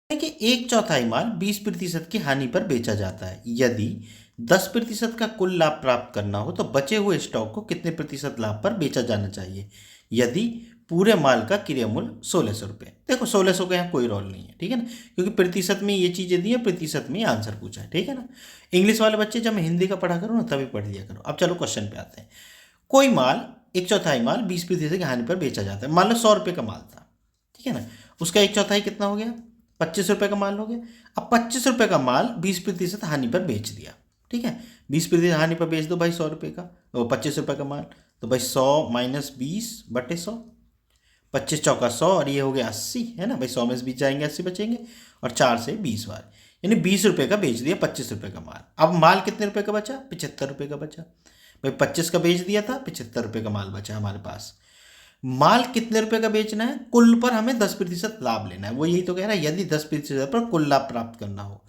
है कि 1/4 माल 20% की हानि पर बेचा जाता है। यदि 10% का कुल लाभ प्राप्त करना हो तो बचे हुए स्टॉक को कितने प्रतिशत लाभ पर बेचा जाना चाहिए यदि पूरे माल का क्रय मूल्य 1600 रुपये। देखो 1600 का यहाँ कोई रोल नहीं है, ठीक है ना, क्योंकि प्रतिशत में ये चीज़ें दी है, प्रतिशत में आंसर पूछा है, ठीक है ना। इंग्लिश वाले बच्चे जब मैं हिंदी का पढ़ा करूँ ना तभी पढ़ लिया करो। अब चलो क्वेश्चन पे आते हैं। कोई माल 1/4 माल 20% की हानि पर बेचा जाता है। मान लो 100 रुपये का माल था, ठीक है ना, उसका 1/4 कितना हो गया, 25 रुपये का माल हो गया। अब 25 रुपये का माल 20% हानि पर बेच दिया, ठीक है, 20% हानि पर बेच दो भाई 100 रुपये का, वो 25 रुपये का माल, तो भाई 100 माइनस 20/100, 25 चौका 100 और ये हो गया 80, है ना भाई, 100 में से 20 जाएंगे 80 बचेंगे और 4 से 20 बार, यानी 20 रुपये का बेच दिया 25 रुपये का माल। अब माल कितने रुपये का बचा, 75 रुपये का बचा। भाई 25 का बेच दिया था, 75 रुपये का माल बचा हमारे पास। माल कितने रुपए का बेचना है, कुल पर हमें 10% लाभ लेना है। वो यही तो कह रहा है, यदि 10% पर कुल लाभ प्राप्त करना हो।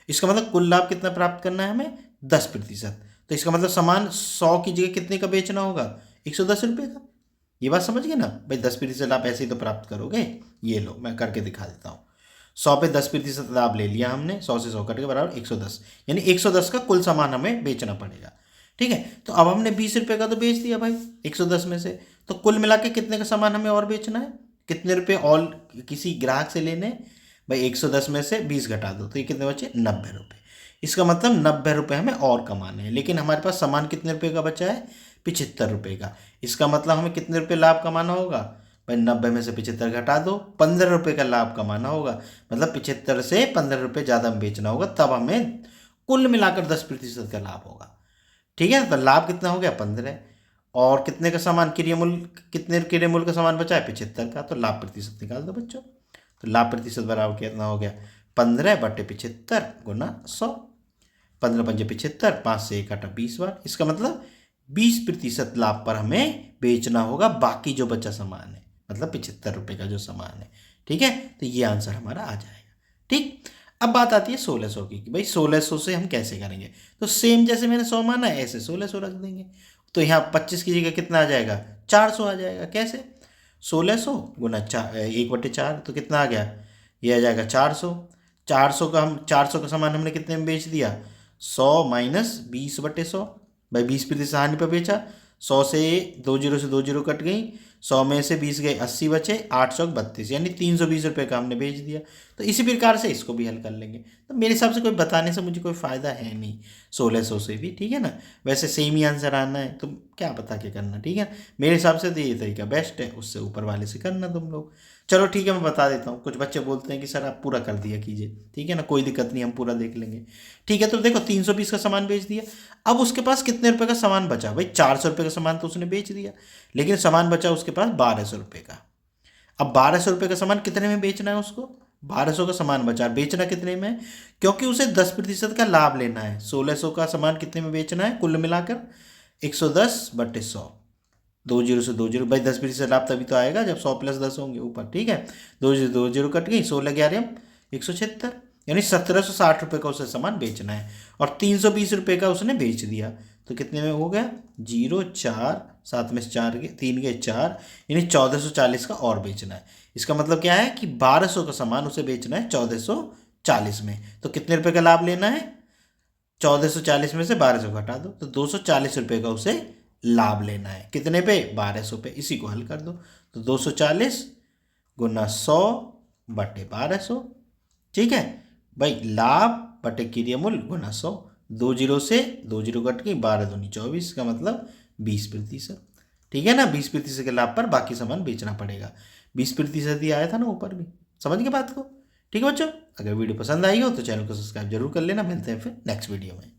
इसका मतलब कुल लाभ कितना प्राप्त करना है हमें, 10%। तो इसका मतलब सामान 100 की जगह कितने का बेचना होगा, 110 रुपये का। ये बात समझ गए ना भाई, 10% लाभ ऐसे ही तो प्राप्त करोगे। ये लो मैं करके दिखा देता हूँ। 100 पे 10% लाभ ले लिया हमने, 100 से 100 कट के बराबर 110, यानी 110 का कुल सामान हमें बेचना पड़ेगा, ठीक है। तो अब हमने 20 रुपये का तो बेच दिया भाई 110 में से, तो कुल मिला के कितने का सामान हमें और बेचना है, कितने रुपए और किसी ग्राहक से लेने भाई, 110 में से 20 घटा दो तो ये कितने बचे, 90 रुपये। इसका मतलब 90 रुपये हमें और कमाने हैं, लेकिन हमारे पास सामान कितने रुपये का बचा है, 75 रुपये का। इसका मतलब हमें कितने रुपये लाभ कमाना होगा भाई, 90 में से 75 घटा दो, 15 रुपये का लाभ कमाना होगा। मतलब 75 से 15 रुपये ज़्यादा में बेचना होगा, तब हमें कुल मिलाकर 10% का लाभ होगा, ठीक है। तो लाभ कितना हो गया, 15, और कितने का सामान क्रय मूल्य, कितने क्रय मूल्य का सामान बचा है, 75 का, तो लाभ प्रतिशत निकाल दो बच्चों। तो लाभ प्रतिशत बराबर कितना हो गया, 15/75 गुना 100, 15 पंजे 75, 5 से 1 काटा 20 बार। इसका मतलब 20% लाभ पर हमें बेचना होगा बाकी जो बचा सामान है, मतलब 75 रुपये का जो सामान है, ठीक है। तो ये आंसर हमारा आ जाएगा, ठीक। अब बात आती है 1600 की, कि भाई 1600 से हम कैसे करेंगे। तो सेम जैसे मैंने 100 माना है ऐसे 1600 रख देंगे। तो यहाँ 25 की जगह कितना आ जाएगा, 400 आ जाएगा। कैसे, 1600 गुना 1/4, तो कितना आ गया, ये आ जाएगा 400। 400 का सामान हमने कितने में बेच दिया, 100 माइनस 20/100, भाई 20% हानि पर बेचा। 100 से 2 जीरो से 2 जीरो कट गई, 100 में से 20 गए 80 बचे, 8 चौक 32, यानी 320 रुपये का हमने बेच दिया। तो इसी प्रकार से इसको भी हल कर लेंगे। तो मेरे हिसाब से कोई बताने से मुझे कोई फ़ायदा है नहीं 1600 से भी, ठीक है ना। वैसे सेम ही आंसर आना है तो क्या बता के करना, ठीक है। मेरे हिसाब से तो ये तरीका बेस्ट है, उससे ऊपर वाले से करना तुम लोग। चलो ठीक है, मैं बता देता हूँ। कुछ बच्चे बोलते हैं कि सर आप पूरा कर दिया कीजिए, ठीक है ना, कोई दिक्कत नहीं, हम पूरा देख लेंगे। ठीक है, तो देखो 320 का सामान बेच दिया। अब उसके पास कितने रुपए का सामान बचा भाई, 400 रुपये का सामान तो उसने बेच दिया, लेकिन सामान बचा उसके पास 1200 रुपये का। अब 1200 रुपये का सामान कितने में बेचना है उसको, 1200 का सामान बचा, बेचना कितने में, क्योंकि उसे 10% का लाभ लेना है। 1600 का सामान कितने में बेचना है कुल मिलाकर, 110/100, 2 जीरो से 2 जीरो, भाई 10% लाभ तभी तो आएगा जब 100 + 10 होंगे ऊपर, ठीक है। 2 जीरो कट गई, 16 11 176, यानी 1760 रुपये का उसे सामान बेचना है, और 320 रुपये का उसने बेच दिया। तो कितने में हो गया, 0 4 7 में से 4 गए, 3 गए 4, यानी 1440 का और बेचना है। इसका मतलब क्या है कि 1200 का सामान उसे बेचना है 1440 में। तो कितने रुपए का लाभ लेना है, 1440 में से 1200 घटा दो, तो 240 रुपये का उसे लाभ लेना है। कितने पे, 1200 पे। इसी को हल कर दो, तो 240 गुना 100/1200, ठीक है भाई। लाभ बटे क्रय मूल्य गुना 100, 2 जीरो से 2 जीरो कट गई, 12 दूनी 24 का मतलब 20%, ठीक है ना। 20% के लाभ पर बाकी सामान बेचना पड़ेगा। 20% ही आया था ना ऊपर भी, समझ गए बात को। ठीक है बच्चों, अगर वीडियो पसंद आई हो तो चैनल को सब्सक्राइब जरूर कर लेना। मिलते हैं फिर नेक्स्ट वीडियो में।